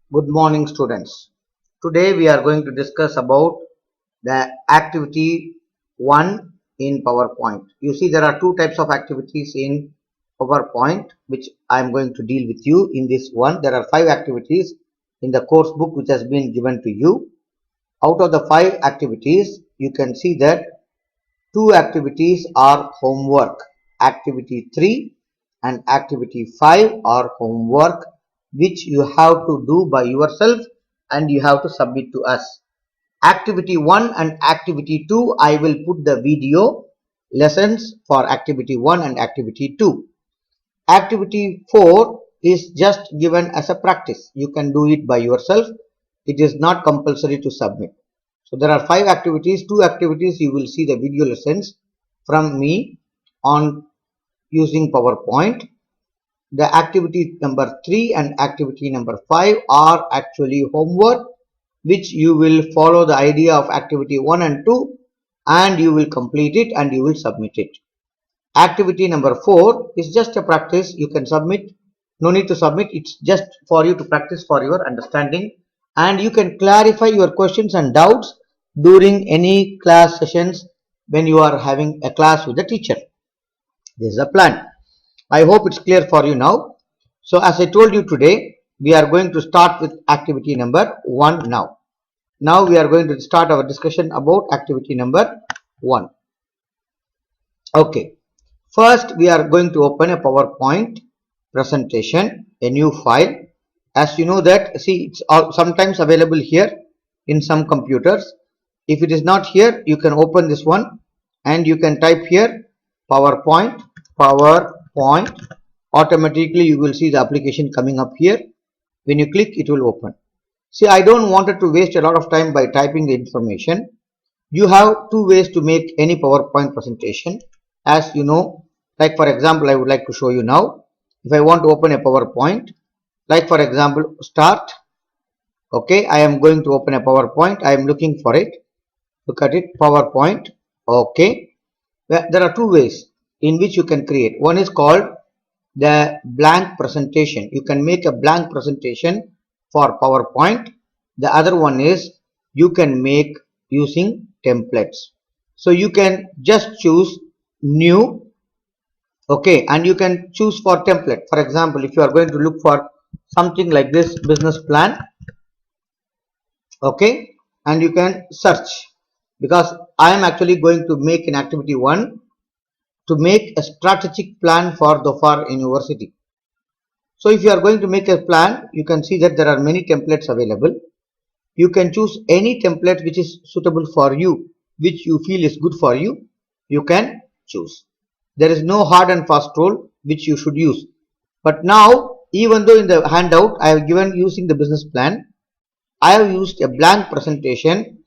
Good morning, students. Today we are going to discuss about the activity 1 in PowerPoint. You see there are two types of activities in PowerPoint which I am going to deal with you in this one. There are 5 activities in the course book which has been given to you. Out of the 5 activities, you can see that 2 activities are homework. Activity 3 and activity 5 are homework which you have to do by yourself and you have to submit to us. Activity 1 and activity 2, I will put the video lessons for activity 1 and activity 2. Activity 4 is just given as a practice. You can do it by yourself. It is not compulsory to submit. So there are 5 activities. 2 activities you will see the video lessons from me on using PowerPoint. The activity number 3 and activity number 5 are actually homework which you will follow the idea of activity 1 and 2 and you will complete it and you will submit it. Activity number 4 is just a practice. You can submit, no need to submit, it's just for you to practice for your understanding, and you can clarify your questions and doubts during any class sessions when you are having a class with the teacher. This is a plan. I hope it's clear for you now. So as I told you today, we are going to start with activity number 1 now. Now we are going to start our discussion about activity number 1. Okay. First, we are going to open a PowerPoint presentation, a new file. As you know that, see, it's sometimes available here in some computers. If it is not here, you can open this one and you can type here PowerPoint. Automatically, you will see the application coming up here. When you click, it will open. See, I don't want to waste a lot of time by typing the information. You have 2 ways to make any PowerPoint presentation. As you know, like for example, I would like to show you now. If I want to open a PowerPoint, like for example, start. Okay, I am going to open a PowerPoint. I am looking for it. Look at it, PowerPoint. Okay, there are 2 ways in which you can create. One is called the blank presentation. You can make a blank presentation for PowerPoint. The other one is you can make using templates. So you can just choose new. Okay, and you can choose for template. For example, if you are going to look for something like this business plan, okay, and you can search, because I am actually going to make an activity 1 to make a strategic plan for Dhofar University. So if you are going to make a plan, you can see that there are many templates available. You can choose any template which is suitable for you, which you feel is good for you. You can choose. There is no hard and fast rule which you should use. But now, even though in the handout I have given using the business plan, I have used a blank presentation.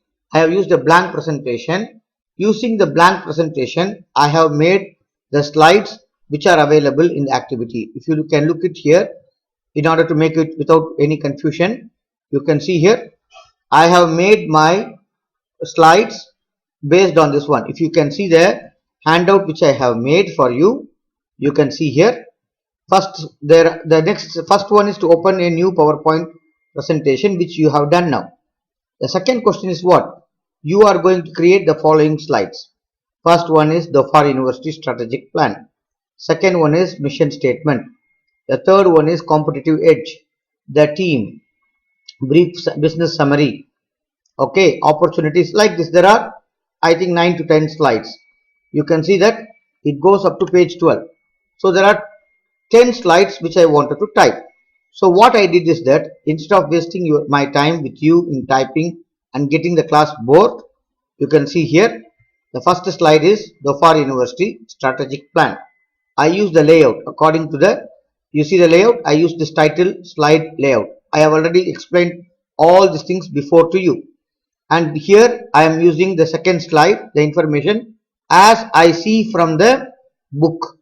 Using the blank presentation, I have made the slides which are available in the activity. If you can look it here, in order to make it without any confusion, you can see here, I have made my slides based on this one. If you can see the handout which I have made for you, you can see here. First one is to open a new PowerPoint presentation which you have done now. The second question is what? You are going to create the following slides. First one is Dhofar University strategic plan. Second one is mission statement. The third one is competitive edge, the team, brief business summary. Okay, opportunities like this. There are, I think, 9 to 10 slides. You can see that it goes up to page 12. So there are 10 slides which I wanted to type. So what I did is that instead of wasting my time with you in typing and getting the class bored, you can see here the first slide is Dhofar University strategic plan. I use the layout according to the, you see the layout, I use this title slide layout. I have already explained all these things before to you. And here I am using the second slide, the information as I see from the book.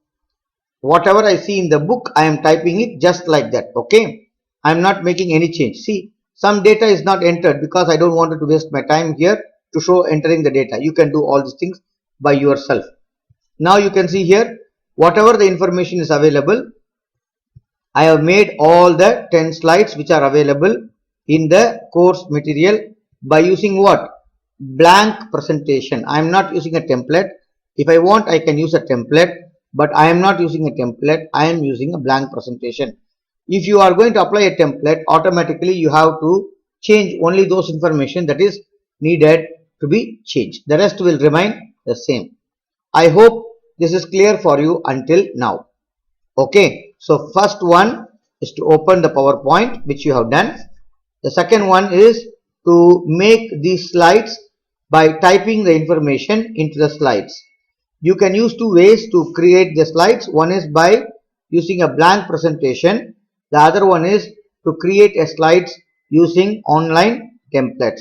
Whatever I see in the book, I am typing it just like that. Okay, I am not making any change. See, some data is not entered because I don't want to waste my time here to show entering the data. You can do all these things by yourself. Now you can see here, whatever the information is available, I have made all the 10 slides which are available in the course material by using what? Blank presentation. I am not using a template. If I want, I can use a template, but I am not using a template. I am using a blank presentation. If you are going to apply a template, automatically you have to change only those information that is needed to be changed. The rest will remain the same. I hope this is clear for you until now. Okay, so first one is to open the PowerPoint, which you have done. The second one is to make these slides by typing the information into the slides. You can use two ways to create the slides. One is by using a blank presentation. The other one is to create a slides using online templates.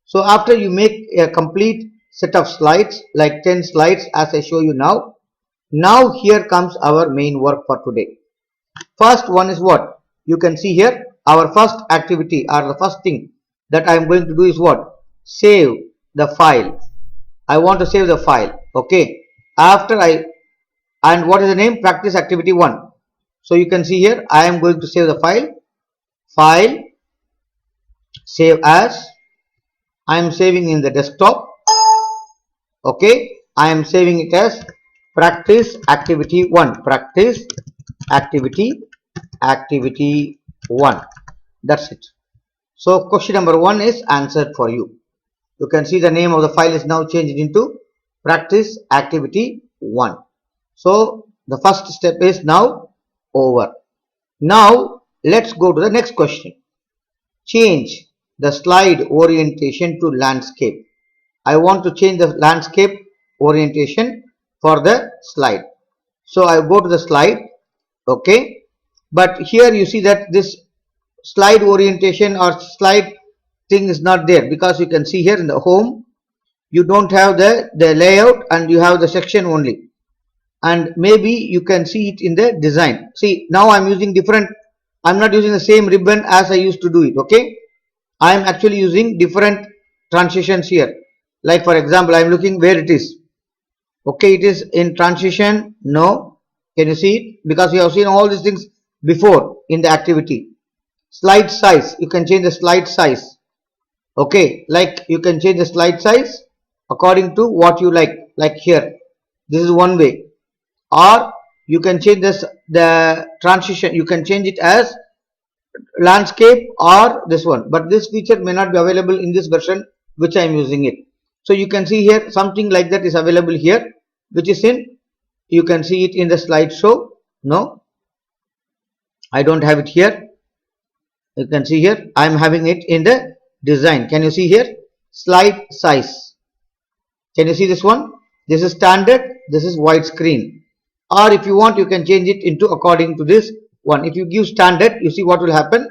So after you make a complete set of slides, like 10 slides as I show you now, now here comes our main work for today. First one is what? You can see here, our first activity or the first thing that I am going to do is what? Save the file. I want to save the file. Okay. After and what is the name? Practice activity 1. So you can see here, I am going to save the file, save as. I am saving in the desktop. Okay. I am saving it as practice activity 1. Practice activity 1. That's it. So question number 1 is answered for you. You can see the name of the file is now changed into practice activity 1. So the first step is now over. Now let's go to the next question. Change the slide orientation to landscape. I want to change the landscape orientation for the slide. So I go to the slide. Okay. But here you see that this slide orientation or slide thing is not there, because you can see here in the home you don't have the layout and you have the section only, and maybe you can see it in the design. See, now I'm using different, I'm not using the same ribbon as I used to do it. Okay, I am actually using different transitions here. Like for example, I'm looking where it is. Okay, it is in transition. No, can you see it? Because you have seen all these things before in the activity. Slide size, you can change the slide size. Okay, like you can change the slide size according to what you like here. This is one way. Or you can change this, the transition, you can change it as landscape or this one, but this feature may not be available in this version which I am using it. So you can see here something like that is available here, which is in, you can see it in the slideshow. No, I don't have it here. You can see here I am having it in the design. Can you see here? Slide size. Can you see this one? This is standard, this is widescreen. Or if you want, you can change it into according to this one. If you give standard, you see what will happen?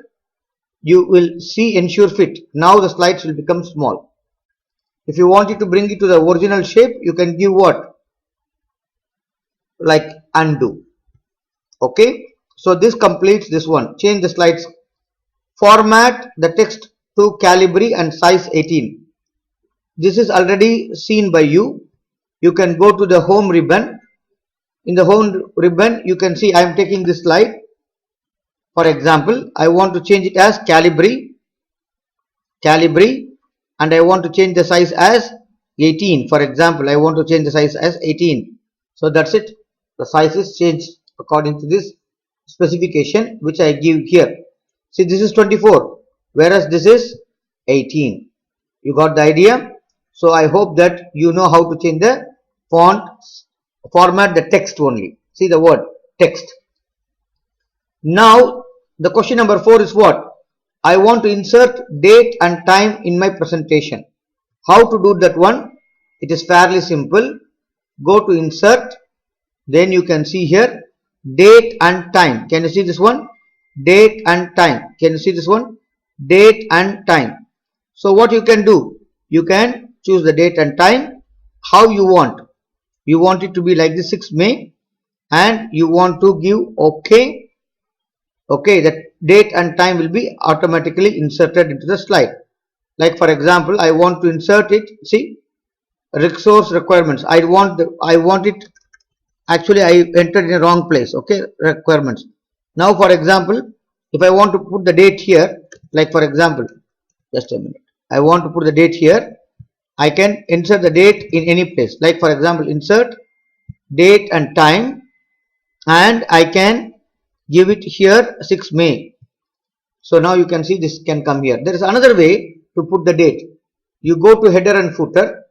You will see ensure fit. Now the slides will become small. If you want it to bring it to the original shape, you can give what? Like undo. Okay. So this completes this one. Change the slides. Format the text to Calibri and size 18. This is already seen by you. You can go to the home ribbon. In the home ribbon, you can see I am taking this slide. For example, I want to change it as Calibri, and I want to change the size as 18. For example, I want to change the size as 18. So that's it. The size is changed according to this specification which I give here. See, this is 24, whereas this is 18. You got the idea? So I hope that you know how to change the font, format the text only. See the word text. Now the question number 4 is what? I want to insert date and time in my presentation. How to do that one? It is fairly simple. Go to insert, then you can see here date and time. Can you see this one? Date and time. Can you see this one? Date and time. So what you can do? You can choose the date and time how you want. You want it to be like this 6 May, and you want to give OK. Okay, that date and time will be automatically inserted into the slide. Like for example, I want to insert it. See, resource requirements. I want it. Actually, I entered in a wrong place. Okay, requirements. Now, for example, if I want to put the date here, Like for example, just a minute, I want to put the date here. I can insert the date in any place. Like for example, insert date and time, and I can give it here 6 May. So now you can see this can come here. There is another way to put the date. You go to header and footer.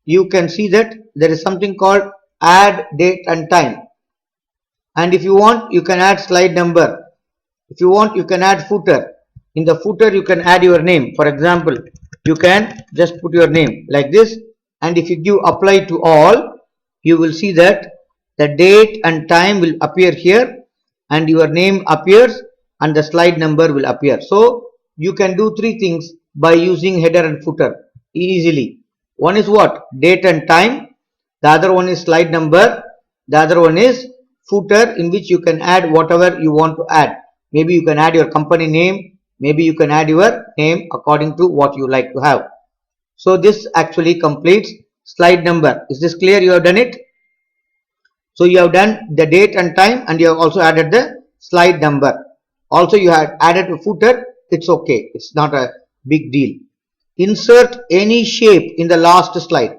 You can see that there is something called add date and time. And if you want, you can add slide number. If you want, you can add footer. In the footer, you can add your name. For example, you can just put your name like this. And if you give apply to all, you will see that the date and time will appear here, and your name appears, and the slide number will appear. So you can do three things by using header and footer easily. One is what? Date and time. The other one is slide number. The other one is footer, in which you can add whatever you want to add. Maybe you can add your company name. Maybe you can add your name according to what you like to have. So this actually completes slide number. Is this clear? You have done it. So you have done the date and time, and you have also added the slide number. Also you have added a footer. It's okay. It's not a big deal. Insert any shape in the last slide.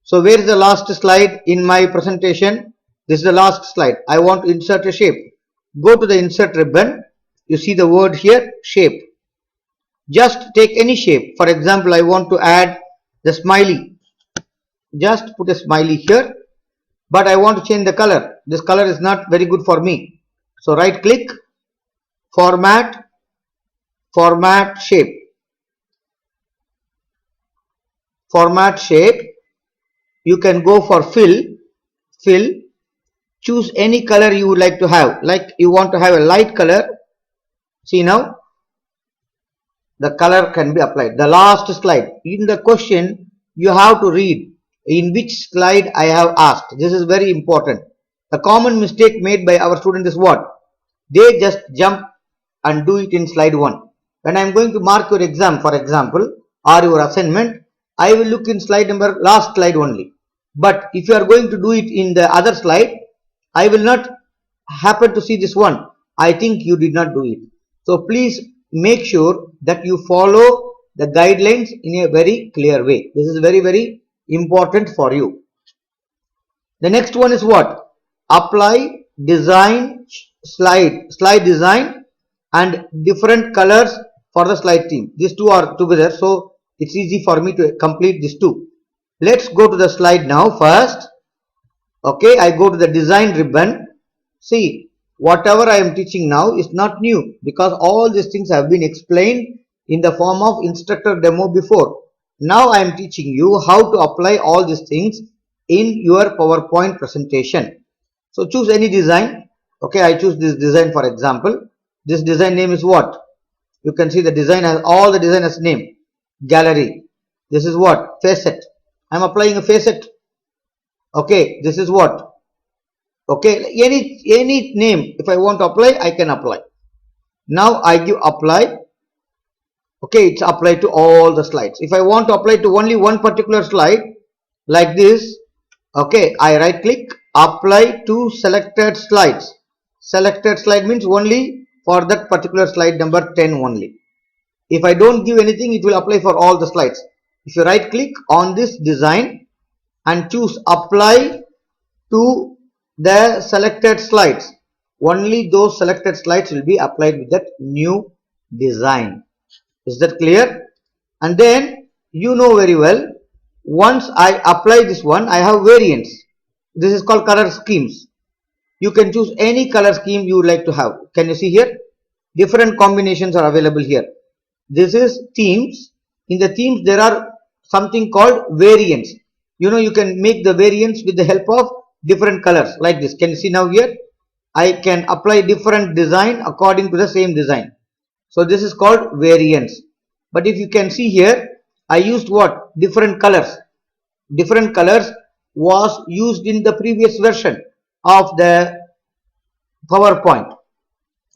So where is the last slide in my presentation? This is the last slide. I want to insert a shape. Go to the insert ribbon. You see the word here, shape. Just take any shape. For example, I want to add the smiley. Just put a smiley here. But I want to change the color. This color is not very good for me. So right click, format, format shape. Format shape. You can go for fill. Choose any color you would like to have. Like you want to have a light color. See now, the color can be applied. The last slide. In the question, you have to read in which slide I have asked. This is very important. The common mistake made by our students is what? They just jump and do it in slide 1. When I am going to mark your exam, for example, or your assignment, I will look in slide number, last slide only. But if you are going to do it in the other slide, I will not happen to see this one. I think you did not do it. So please make sure that you follow the guidelines in a very clear way. This is very, very important for you. The next one is what? Apply design slide design and different colors for the slide theme. These two are together, so it's easy for me to complete these two. Let's go to the slide now first. Okay, I go to the design ribbon. See, whatever I am teaching now is not new, because all these things have been explained in the form of instructor demo before. Now I am teaching you how to apply all these things in your PowerPoint presentation. So choose any design. Okay, I choose this design for example. This design name is what? You can see the design has all the design as name. Gallery. This is what? Facet. I am applying a facet. Okay, this is what? Okay, any name. If I want to apply, I can apply. Now I give apply. Okay, it's applied to all the slides. If I want to apply to only one particular slide, like this, okay, I right click, apply to selected slides. Selected slide means only for that particular slide number 10 only. If I don't give anything, it will apply for all the slides. If you right click on this design and choose apply to the selected slides, only those selected slides will be applied with that new design. Is that clear? And then you know very well, once I apply this one, I have variants. This is called color schemes. You can choose any color scheme you would like to have. Can you see here? Different combinations are available here. This is themes. In the themes, there are something called variants. You know, you can make the variants with the help of different colors like this. Can you see now here? I can apply different design according to the same design. So this is called variants. But if you can see here, I used what? Different colors. Different colors was used in the previous version of the PowerPoint.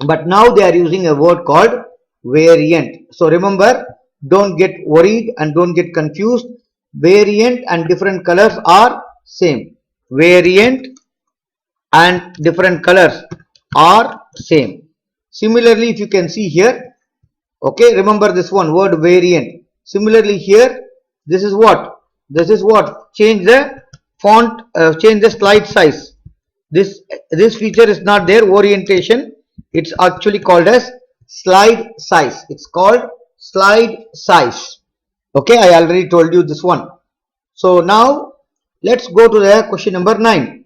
But now they are using a word called variant. So remember, don't get worried and don't get confused. Variant and different colors are same. Variant and different colors are same. Similarly, if you can see here, Okay, remember this one word variant. Similarly here, this is what? This is what? Change the font, change the slide size. This feature is not there, orientation. It's actually called as slide size. It's called slide size. Okay, I already told you this one. So now let's go to the question number 9.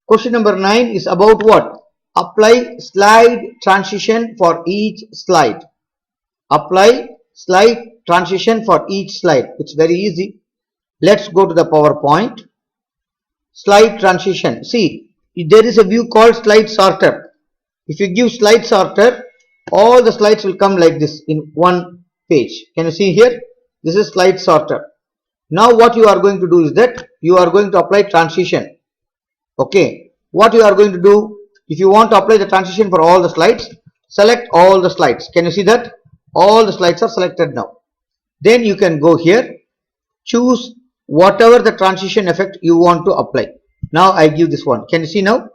Question number 9 is about what? Apply slide transition for each slide. Apply slide transition for each slide. It's very easy. Let's go to the PowerPoint. Slide transition. See, there is a view called slide sorter. If you give slide sorter, all the slides will come like this in one page. Can you see here? This is slide sorter. Now what you are going to do is that you are going to apply transition. Okay. What you are going to do, if you want to apply the transition for all the slides, select all the slides. Can you see that? All the slides are selected now. Then you can go here, choose whatever the transition effect you want to apply. Now I give this one. Can you see now?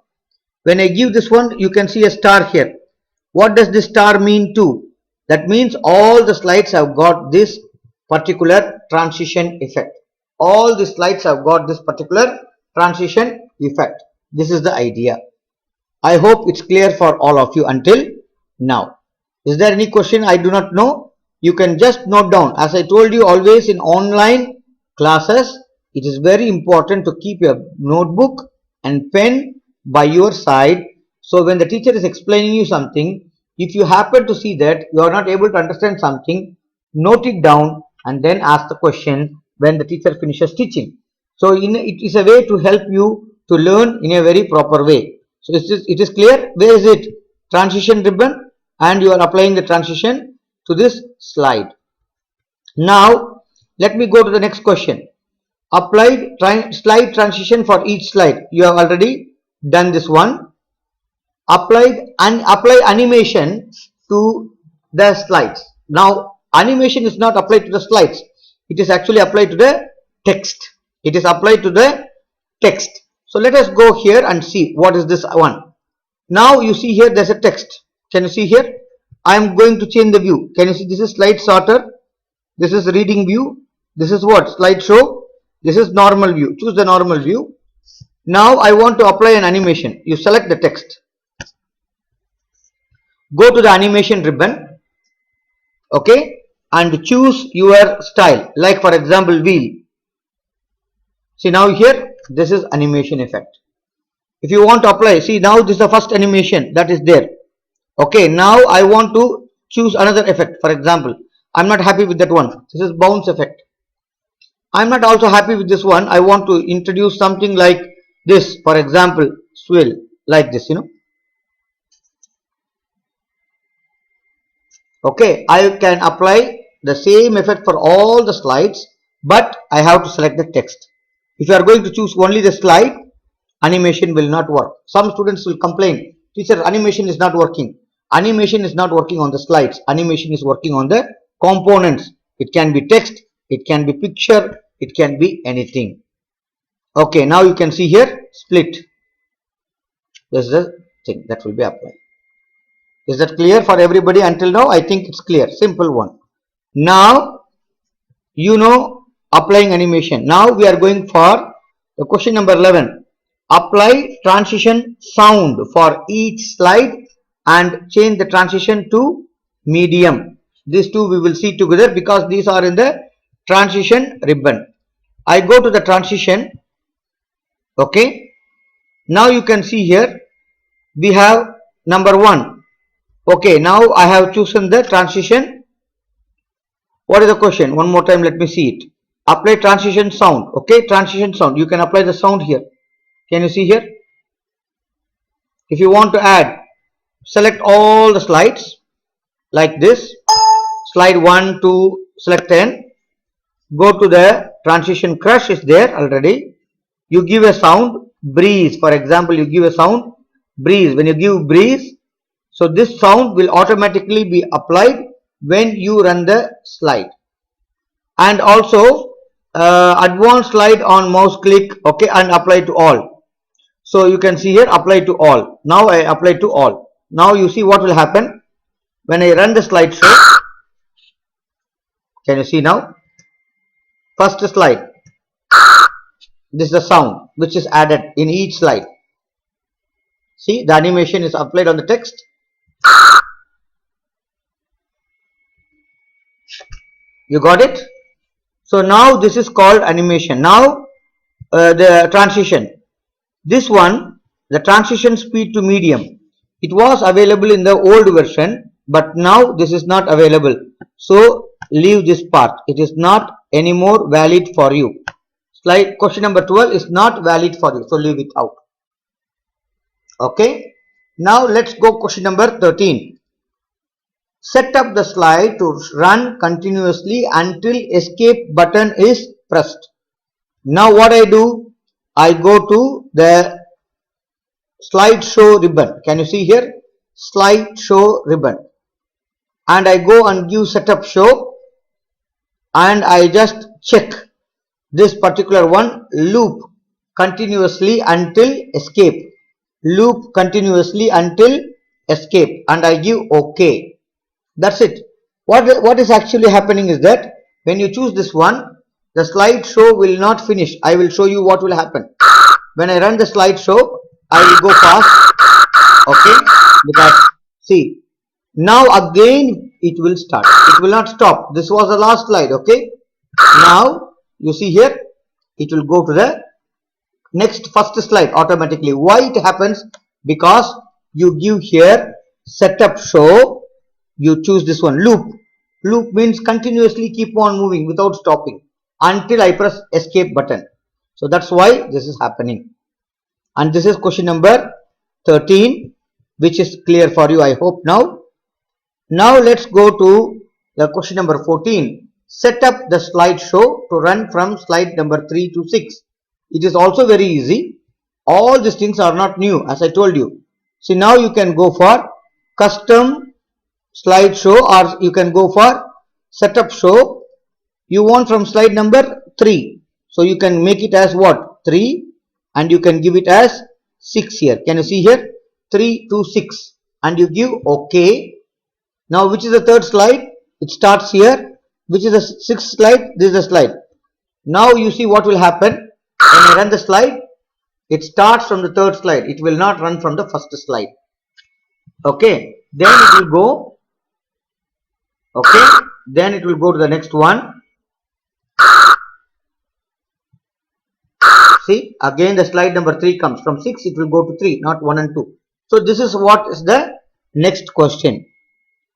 When I give this one, you can see a star here. What does this star mean to? That means all the slides have got this particular transition effect. All the slides have got this particular transition effect. This is the idea. I hope it's clear for all of you until now. Is there any question I do not know? You can just note down. As I told you, always in online classes, it is very important to keep your notebook and pen by your side. So when the teacher is explaining you something, if you happen to see that you are not able to understand something, note it down and then ask the question when the teacher finishes teaching. So it is a way to help you to learn in a very proper way. So it is clear. Where is it? Transition ribbon, and you are applying the transition to this slide. Now let me go to the next question. Applied slide transition for each slide. You have already done this one. Apply animation to the slides. Now animation is not applied to the slides. It is actually applied to the text. It is applied to the text. So let us go here and see what is this one. Now you see here there's a text. Can you see here? I am going to change the view. Can you see this is slide sorter? This is reading view. This is what? Slideshow. This is normal view. Choose the normal view. Now I want to apply an animation. You select the text. Go to the animation ribbon. Okay. And choose your style. Like for example wheel. See now here this is animation effect. If you want to apply, see now this is the first animation that is there. Okay, now I want to choose another effect. For example, I'm not happy with that one. This is bounce effect. I'm not also happy with this one. I want to introduce something like this. For example, swirl like this, Okay, I can apply the same effect for all the slides, but I have to select the text. If you are going to choose only the slide, animation will not work. Some students will complain, teacher, animation is not working. Animation is not working on the slides. Animation is working on the components. It can be text, it can be picture, it can be anything. Okay, now you can see here split. This is the thing that will be applied. Is that clear for everybody until now? I think it's clear. Simple one. Now applying animation. Now we are going for the question number 11. Apply transition sound for each slide and change the transition to medium. These two we will see together because these are in the transition ribbon. I go to the transition. Okay. Now you can see here we have number 1. Okay. Now I have chosen the transition. What is the question? One more time, let me see it. Apply transition sound. Okay. Transition sound. You can apply the sound here. Can you see here? If you want to add, select all the slides like this. Slide 1, 2, select 10. Go to the transition crush is there already. You give a sound, breeze. For example, you give a sound, breeze. When you give breeze, so this sound will automatically be applied when you run the slide. And also advanced slide on mouse click, okay, and apply to all. So you can see here apply to all. Now I apply to all. Now you see what will happen when I run the slideshow. Can you see now? First slide. This is the sound which is added in each slide. See, the animation is applied on the text. You got it? So now this is called animation. Now the transition. This one, the transition speed to medium. It was available in the old version, but now this is not available. So leave this part. It is not anymore valid for you. Slide question number 12 is not valid for you. So leave it out. Okay. Now let's go question number 13. Set up the slide to run continuously until escape button is pressed. Now what I do? I go to the slideshow ribbon. Can you see here? Slideshow ribbon. And I go and give setup show. And I just check this particular one, loop continuously until escape. Loop continuously until escape. And I give OK. That's it. What is actually happening is that when you choose this one, the slideshow will not finish. I will show you what will happen. When I run the slideshow, I will go fast. Okay. Because see, now again it will start. It will not stop. This was the last slide. Okay. Now you see here, it will go to the next first slide automatically. Why it happens? Because you give here setup show. You choose this one, loop. Loop means continuously keep on moving without stopping until I press escape button. So that's why this is happening. And this is question number 13, which is clear for you, I hope now. Now let's go to the question number 14. Set up the slideshow to run from slide number 3 to 6. It is also very easy. All these things are not new, as I told you. See, now you can go for custom slideshow, or you can go for setup show. You want from slide number 3, so you can make it as what, 3, and you can give it as 6 here. Can you see here, 3 to 6, and you give OK. Now which is the third slide? It starts here. Which is the sixth slide? This is the slide. Now you see what will happen when I run the slide. It starts from the third slide. It will not run from the first slide. Okay, then it will go. Okay, then it will go to the next one. See, again the slide number 3 comes. From 6 it will go to 3, not 1 and 2. So this is what is the next question.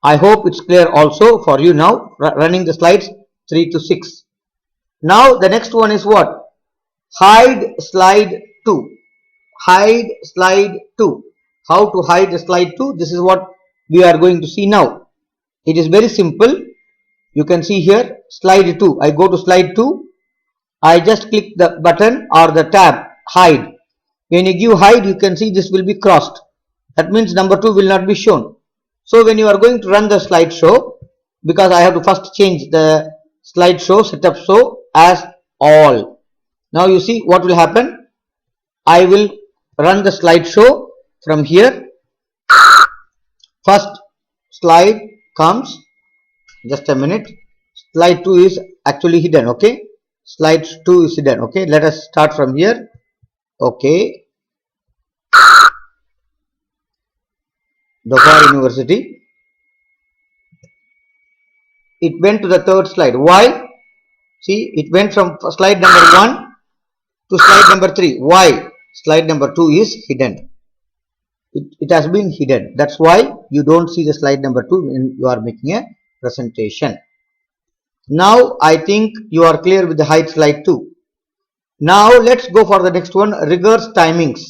I hope it's clear also for you now, running the slides 3 to 6. Now the next one is what? Hide slide 2. Hide slide 2. How to hide the slide 2? This is what we are going to see now. It is very simple. You can see here slide 2. I go to slide 2. I just click the button or the tab hide. When you give hide, you can see this will be crossed. That means number 2 will not be shown. So when you are going to run the slideshow, because I have to first change the slideshow setup show as all. Now you see what will happen. I will run the slideshow from here. First slide comes. Just a minute. Slide 2 is actually hidden. Okay. Slide 2 is hidden. Okay. Let us start from here. Okay. Dhaka University. It went to the third slide. Why? See, it went from slide number 1 to slide number 3. Why? Slide number 2 is hidden. It has been hidden. That's why you don't see the slide number 2 when you are making a presentation. Now I think you are clear with the hide slide 2. Now let's go for the next one, reverse timings.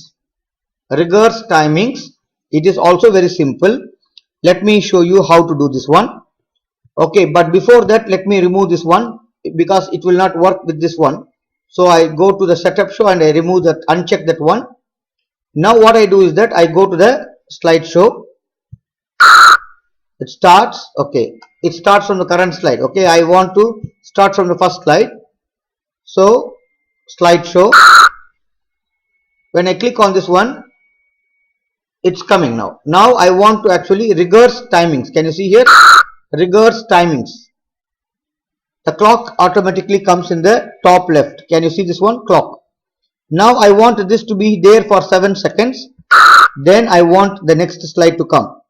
Reverse timings. It is also very simple. Let me show you how to do this one. Okay, but before that, let me remove this one because it will not work with this one. So I go to the setup show and I remove that, uncheck that one. Now what I do is that I go to the slideshow. It starts. Okay, it starts from the current slide. Okay, I want to start from the first slide. So slideshow. When I click on this one, it's coming now. Now I want to actually reverse timings. Can you see here? Reverse timings. The clock automatically comes in the top left. Can you see this one? Clock. Now I want this to be there for 7 seconds. Then I want the next slide to come.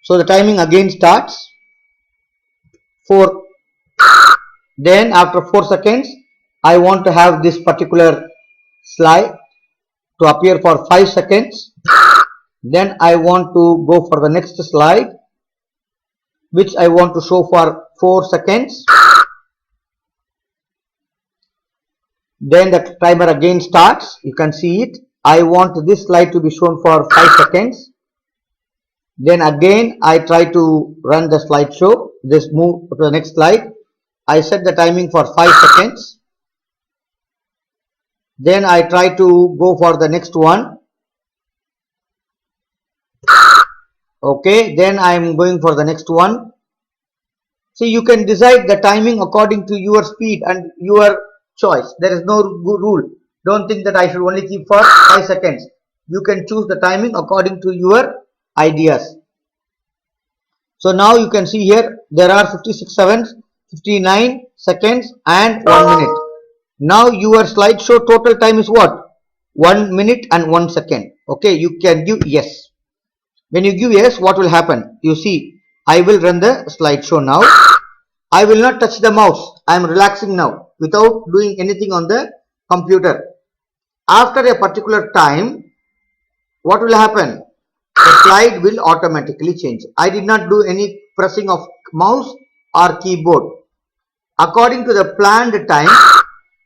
So the timing again starts. 4. Then after 4 seconds, I want to have this particular slide to appear for 5 seconds. Then I want to go for the next slide, which I want to show for 4 seconds. Then the timer again starts. You can see it. I want this slide to be shown for 5 seconds. Then again I try to run the slideshow. This move to the next slide. I set the timing for 5 seconds. Then I try to go for the next one. Okay, then I am going for the next one. So you can decide the timing according to your speed and your choice. There is no rule. Don't think that I should only keep for 5 seconds. You can choose the timing according to your ideas. So now you can see here there are 56 seconds, 59 seconds and 1 minute. Now your slideshow total time is what? 1 minute and 1 second. Okay, you can give yes. When you give yes, what will happen? You see, I will run the slideshow now. I will not touch the mouse. I am relaxing now without doing anything on the computer. After a particular time, what will happen? The slide will automatically change. I did not do any pressing of mouse or keyboard. According to the planned time,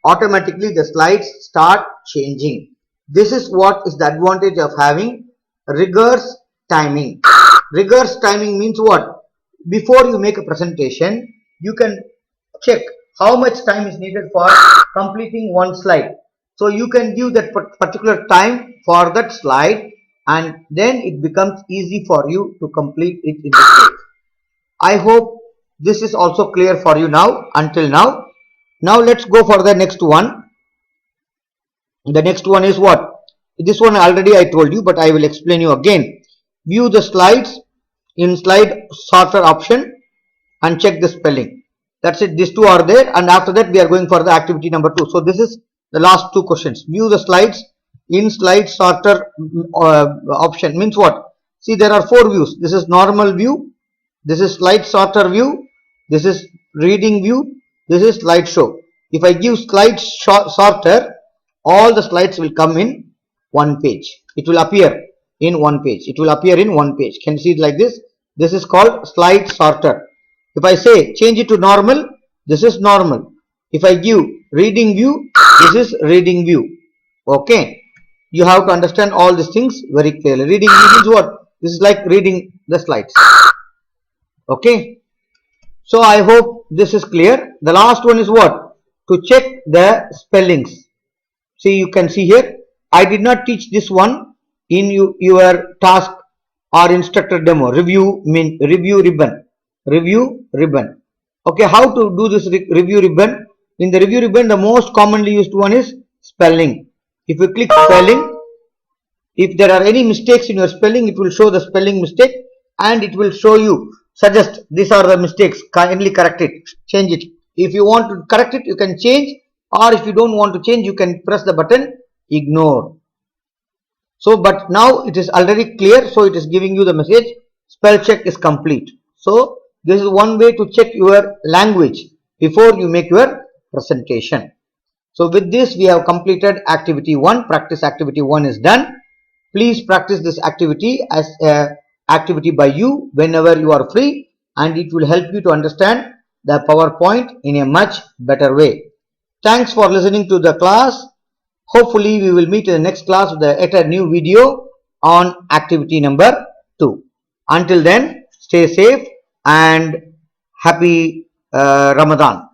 automatically the slides start changing. This is what is the advantage of having rigorous timing. Rigorous timing means what? Before you make a presentation, you can check how much time is needed for completing one slide. So you can give that particular time for that slide and then it becomes easy for you to complete it in this way. I hope this is also clear for you now until now. Now let's go for the next one. The next one is what? This one already I told you, but I will explain you again. View the slides in slide sorter option and check the spelling. That's it. These two are there, and after that we are going for the activity number 2. So this is the last 2 questions. View the slides in slide sorter option means what? See, there are 4 views. This is normal view, this is slide sorter view, this is reading view, this is slideshow. If I give slide sorter, all the slides will come in one page. It will appear in one page. It will appear in one page. Can you see it like this? This is called slide sorter. If I say change it to normal, this is normal. If I give reading view, this is reading view. Okay. You have to understand all these things very clearly. Reading view means what? This is like reading the slides. Okay. So I hope this is clear. The last one is what? To check the spellings. See, you can see here. I did not teach this one in your task or instructor demo. Review ribbon. Review ribbon. Okay, how to do this review ribbon? In the review ribbon, the most commonly used one is spelling. If you click spelling, if there are any mistakes in your spelling, it will show the spelling mistake and it will show you, suggest these are the mistakes, kindly correct it, change it. If you want to correct it, you can change, or if you don't want to change, you can press the button ignore. So, but now it is already clear, so it is giving you the message spell check is complete. So, this is one way to check your language before you make your presentation. So, with this we have completed activity 1. Practice activity 1 is done. Please practice this activity as a activity by you whenever you are free, and it will help you to understand the PowerPoint in a much better way. Thanks for listening to the class. Hopefully we will meet in the next class with a new video on activity number 2. Until then, stay safe and happy Ramadan.